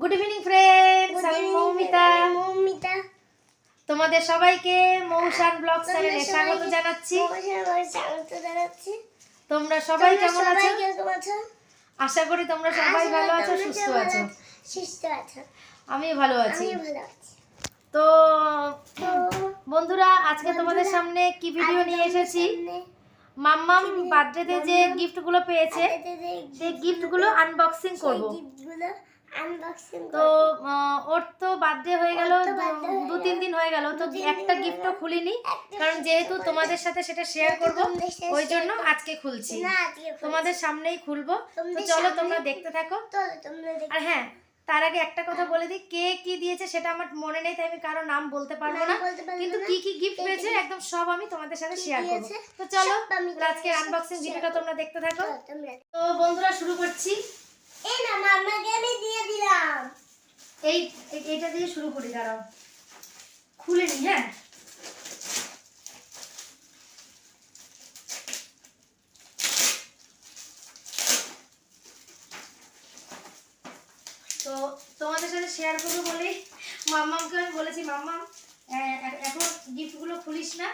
Good evening friends, আমি মৌমিতা। তোমাদের সবাইকে মৌসান ব্লগ চ্যানেলে স্বাগত জানাচ্ছি। তোমরা সবাই কেমন আছো? আশা করি তোমরা সবাই ভালো আছো, সুস্থ আছো। আমি ভালো আছি। তো বন্ধুরা, আজকে তোমাদের সামনে কি ভিডিও নিয়ে এসেছি, মাম্মাম বার্থডেতে যে গিফটগুলো পেয়েছে সেই গিফটগুলো আনবক্সিং করব। তো ওর তো বার্থডে হয়ে গেল, 2-3 দিন হয়ে গেল, তো একটা গিফটও খুলিনি, কারণ যেহেতু তোমাদের সাথে সেটা শেয়ার করব ওই জন্য আজকে খুলছি, তোমাদের সামনেই খুলবো। তো চলো তোমরা দেখতে থাকো। আর হ্যাঁ, তার আগে একটা কথা বলে দিই, কে কি দিয়েছে সেটা আমার মনে নেই, তাই আমি কারো নাম বলতে পারবো না, কিন্তু কি কি গিফট পেয়েছে একদম সব আমি তোমাদের সাথে শেয়ার করব। তো চলো আজকে আনবক্সিং ভিডিওটা তোমরা দেখতে থাকো। তো বন্ধুরা শুরু করছি। এই না মামাকে আমি দিয়ে দিলাম। এইটা দিয়ে শুরু করি, দাঁড়াও খুলে নি। হ্যাঁ, তো তোমাদের সাথে শেয়ার করবো বলে মাম্মামকে আমি বলেছি, মাম্মাম এখন গিফটগুলো খুলিস না।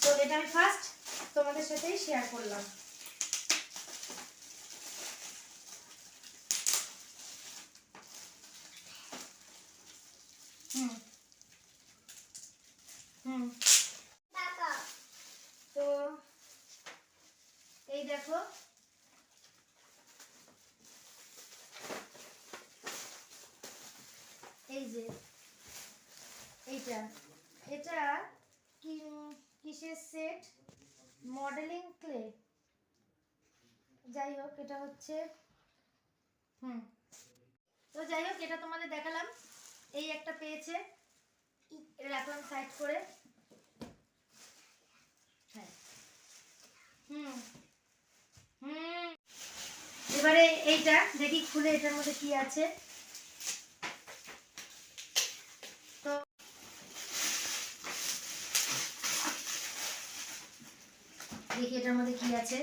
তো এটা আমি ফার্স্ট তোমাদের সাথেই শেয়ার করলাম। তো এই দেখো, এই যে এটা কিসের সেট, মডেলিং ক্লে, যাই হোক এটা হচ্ছে তো যাই হোক এটা তোমাদের দেখালাম। এই একটা পেয়েছে, এটা রাখলাম সাইড করে। হ্যাঁ, এবারে এইটা দেখি খুলে এটার মধ্যে কি আছে। তো দেখি এটার মধ্যে কি আছে।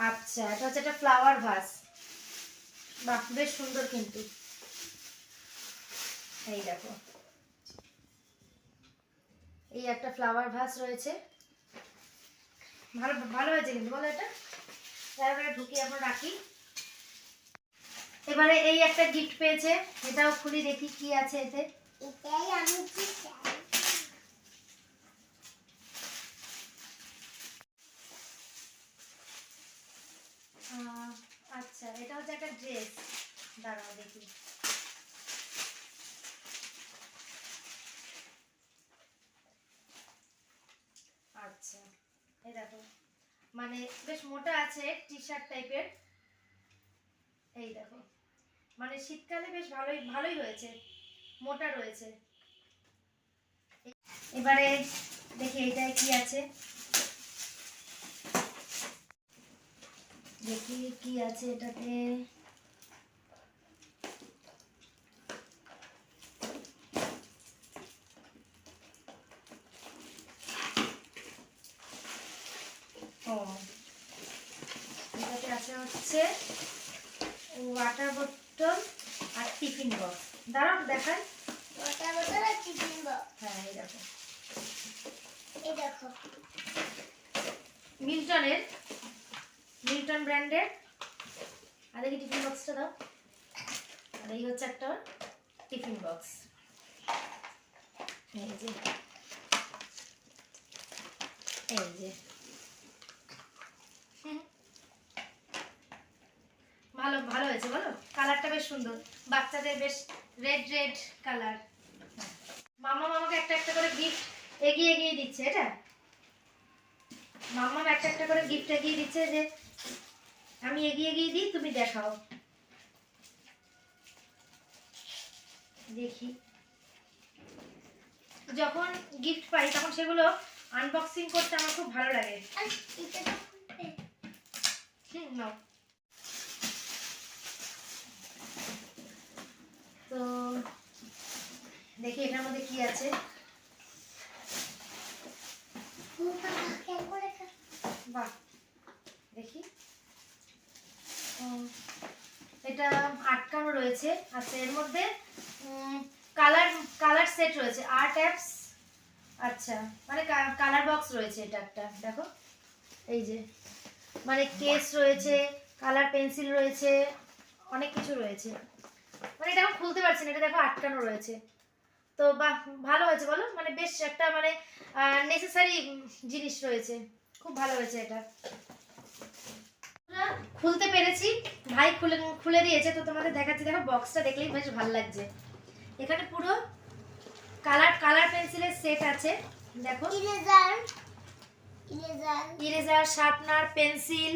আচ্ছা, এটা হচ্ছে একটা ফ্লাওয়ার ভাস। বাহ, বেশ সুন্দর কিন্তু। এই দেখো, এই একটা ফ্লাওয়ার ভাস রয়েছে, ভালো ভালো হয়েছে কিন্তু, বলো এটা এবারে ঢুকিয়ে আমরা রাখি। এবারে এই একটা গিফট পেয়েছে, এটাও খুলি দেখি কি আছে এতে। এটাই আমি চাই। আচ্ছা, এটা হচ্ছে একটা ড্রেস, দাঁড়াও দেখি। আচ্ছা, এই দেখো, মানে বেশ মোটা আছে, টি শার্ট টাইপের। এই দেখো, মানে শীতকালে বেশ ভালোই হয়েছে, মোটা রয়েছে। এবারে দেখি এইটায় কি আছে, দেখি কি আছে এটাতে। ও, এটাতে আছে হচ্ছে ওয়াটার বোতল আর টিফিন বক্স। দাঁড়াও দেখাই। ওয়াটার বোতল আর টিফিন বক্স। হ্যাঁ, এই দেখো, এই দেখো মিল্টন ব্র্যান্ডের। আর দেখি টিফিন বক্সটা দাও। আর এই হচ্ছে একটা টিফিন বক্স। এই যে ভালো ভালো হয়েছে, বলো কালারটা বেশ সুন্দর, বাচ্চাদের বেশ রেড কালার। মাম্মা আমাকে একটা একটা করে গিফট এগিয়ে দিচ্ছে। এটা মাম্মা একটা একটা করে গিফট এগিয়ে দিচ্ছে, যে আমি এগিয়ে দিই, তুমি দেখাও। দেখি, যখন গিফট পাই তখন সেগুলো আনবক্সিং করতে আমার খুব ভালো লাগে। নাও। তো দেখি এটার মধ্যে কি আছে। বাহ, দেখি, এটা আটকানো রয়েছে। আচ্ছা, এর মধ্যে কালার কালার সেট রয়েছে, আর্ট অ্যাপস। আচ্ছা, মানে কালার বক্স রয়েছে এটা একটা, দেখো এই যে, মানে কেস রয়েছে, কালার পেন্সিল রয়েছে, অনেক কিছু রয়েছে। মানে এটা এখন খুলতে পারছি না, এটা দেখো আটকানো রয়েছে। তো বাহ, ভালো হয়েছে বলো, মানে বেশ একটা মানে নেসেসারি জিনিস রয়েছে, খুব ভালো হয়েছে এটা। খুলতে পেরেছি, ভাই খুলে খুলে দিয়েছে, তো তোমাদের দেখাচ্ছি। দেখো বক্সটা দেখলেই বেশ ভালো লাগছে। এখানে পুরো কালার পেন্সিলের সেট আছে, দেখো ইরেজার, শার্পনার, পেন্সিল,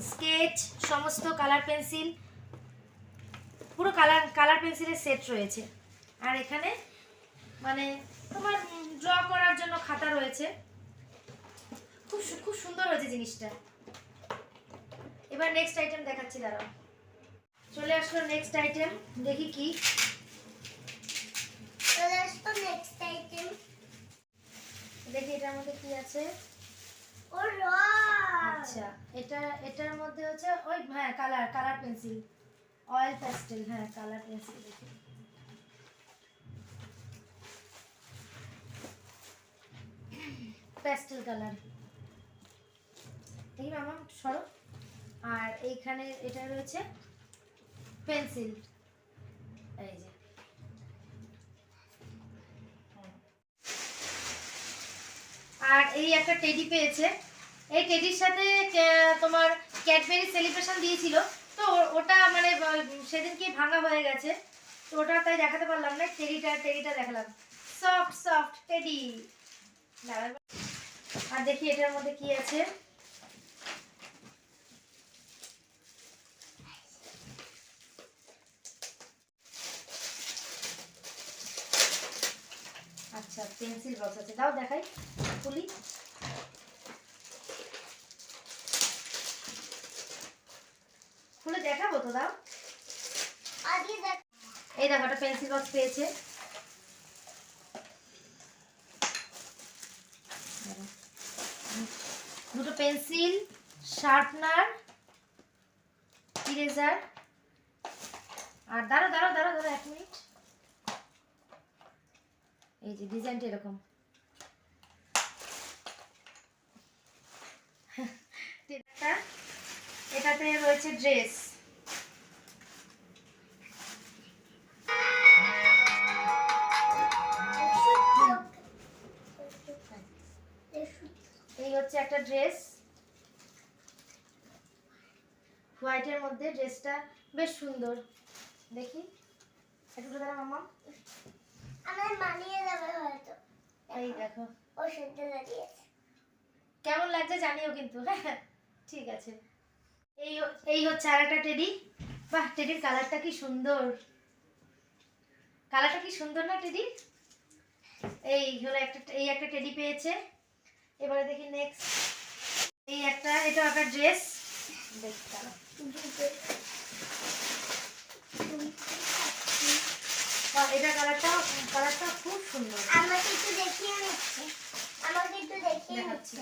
স্কেচ, সমস্ত কালার পেন্সিল, পুরো কালার পেন্সিলের সেট রয়েছে। আর এখানে মানে তোমার ড্র করার জন্য খাতা রয়েছে। খুব সুন্দর হয়েছে জিনিসটা। এবার নেক্সট আইটেম দেখাচ্ছি, দাঁড়াও। চলে আসলো নেক্সট আইটেম, দেখি কি। দেখি এটার মধ্যে কি আছে। আচ্ছা, এটার মধ্যে হচ্ছে ওই, হ্যাঁ, কালার পেন্সিল, অয়েল প্যাস্টেল, হ্যাঁ কালার পেন্সিল। দেখি, প্যাস্টেল কালার, দেখি মামা সরো। আর এইখানে এটা রয়েছে পেন্সিল, এই যে। আর এই একটা টেডি পেয়েছে। এই টেডির সাথে তোমার ক্যাডবেরি সেলিব্রেশন দিয়েছিল, তো ওটা মানে সেদিনকে ভাঙা হয়ে গেছে, তো ওটা তাই দেখাতে পারলাম না। টেডিটা দেখালাম, সফট টেডি। আর দেখি এটার মধ্যে কি আছে। আচ্ছা, পেন্সিল বক্স আছে, দাও দেখাই, খুলি। খুলে দেখাবো তো, দাও। এই দেখো, একটা পেন্সিল বক্স পেয়েছে। দুটো পেন্সিল, শার্পনার, ইরেজার। আর দাঁড়াও 1 মিনিট। এই যে ডিজাইনটা এরকম। এটাতে রয়েছে ড্রেস। এই হচ্ছে একটা ড্রেস, হোয়াইটের মধ্যে। ড্রেসটা বেশ সুন্দর, দেখি একটু দাঁড়া মামা, আমার মানিয়ে যাবে হয়তো। এই দেখো, ও সুন্দর লাগিয়েছে। কেমন লাগছে জানিও কিন্তু, হ্যাঁ ঠিক আছে। এই হচ্ছে আর একটা টেডি। বাহ, টেডির কালারটা কি সুন্দর, কালারটা কি সুন্দর না টেডি। এই হলো একটা টেডি পেয়েছে। এবারে দেখি নেক্সট, এটা একটা ড্রেস। এটা কালারটা খুব সুন্দর। আমাকে একটু দেখিয়ে দেখাচ্ছি।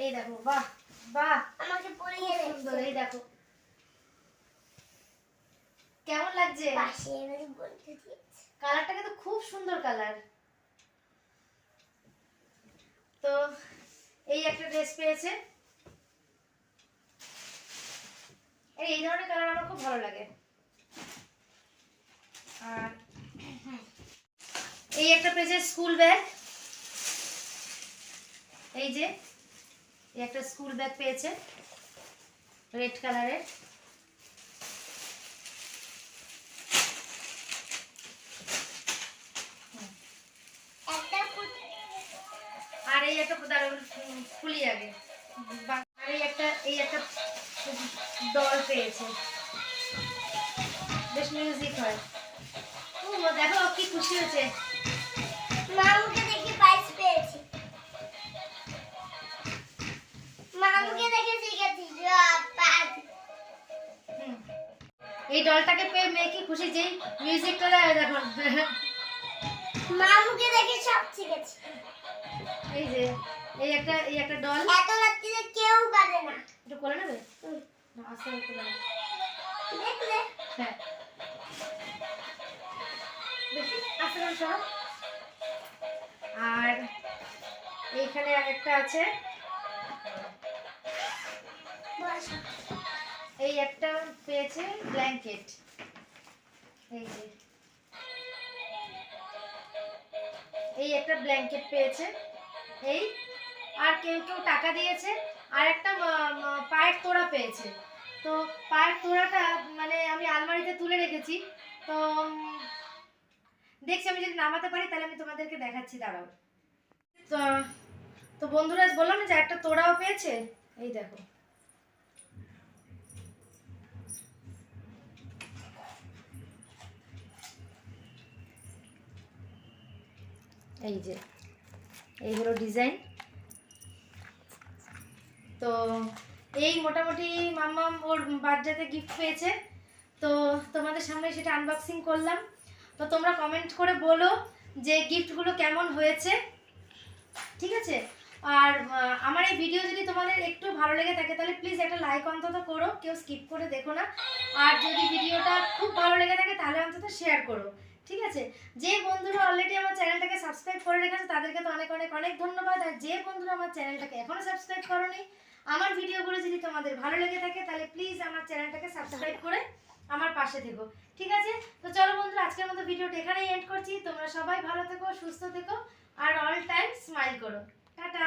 এই দেখো, বাহ আমাকে পরিয়ে সুন্দর। এই দেখো কেমন লাগছে, কালারটা কিন্তু খুব সুন্দর কালার। তো এই একটা ড্রেস পেয়েছে। এই ধরনের কালার আমার খুব ভালো লাগে। আর এই একটা পেয়েছে স্কুল ব্যাগ। এই যে একটা স্কুল ব্যাগ পেয়েছে রেড কালারের। আর এই একটা খুলি আগে। আর এই একটা ডল পেয়েছে, বেশ মিউজিক হয়। ও দেখো কি খুশি হয়েছে। মামুকে দেখি প্রাইজ পেয়েছি। মামুকে দেখে শিখেছি। এই ডলটাকে পেয়ে মেয়ে কি খুশি, যেই মিউজিকটা দেয় দেখো। মামুকে দেখে সব শিখেছি। এই যে এই একটা ডল। এত রাত্রিতে কেউ কাঁদে না। একটু কোলে নেবে। আস্তে আস্তে খুলে নাও। দেখলে হ্যাঁ দেখি আস্তে করে সরো। আর এইখানে আরেকটা আছে, বসো। এই একটা পেয়েছে ব্ল্যাঙ্কেট, এই যে এই একটা ব্ল্যাঙ্কেট পেয়েছে। এই আর কেউ কেউ টাকা দিয়েছে, আর একটা পায়ের তোড়া পেয়েছে। তো পায়ের তোড়াটা মানে আমি আলমারিতে তুলে রেখেছি, তো দেখছি আমি যদি নামাতে পারি তাহলে আমি তোমাদেরকে দেখাচ্ছি, দাঁড়াও। তো তো বন্ধুরা বললাম না যে একটা তোড়াও পেয়েছে, এই দেখো। এই যে এই হলো ডিজাইন। তো এই মোটামুটি মাম্মাম ওর বার্থডেতে গিফট পেয়েছে, তো তোমাদের সামনে সেটা আনবক্সিং করলাম। তো তোমরা কমেন্ট করে বলো যে গিফটগুলো কেমন হয়েছে, ঠিক আছে? আর আমার এই ভিডিও যদি তোমাদের একটু ভালো লেগে থাকে তাহলে প্লিজ একটা লাইক অন্তত করো, কেউ স্কিপ করে দেখো না। আর যদি ভিডিওটা খুব ভালো লেগে থাকে তাহলে অন্তত শেয়ার করো, ঠিক আছে? যে বন্ধুরা অলরেডি আমার চ্যানেলটাকে সাবস্ক্রাইব করে রেখেছে তাদেরকে তো অনেক অনেক অনেক ধন্যবাদ। আর যে বন্ধুরা আমার চ্যানেলটাকে এখনো সাবস্ক্রাইব করোনি, আমার ভিডিওগুলো যদি তোমাদের ভালো লেগে থাকে তাহলে প্লিজ আমার চ্যানেলটাকে সাবস্ক্রাইব করে আমার পাশে থেকো, ঠিক আছে? তো চলো বন্ধুরা, আজকের মতো ভিডিওটা এখানেই এন্ড করছি। তোমরা সবাই ভালো থেকো, সুস্থ থেকো, আর অল টাইম স্মাইল করো। টাটা।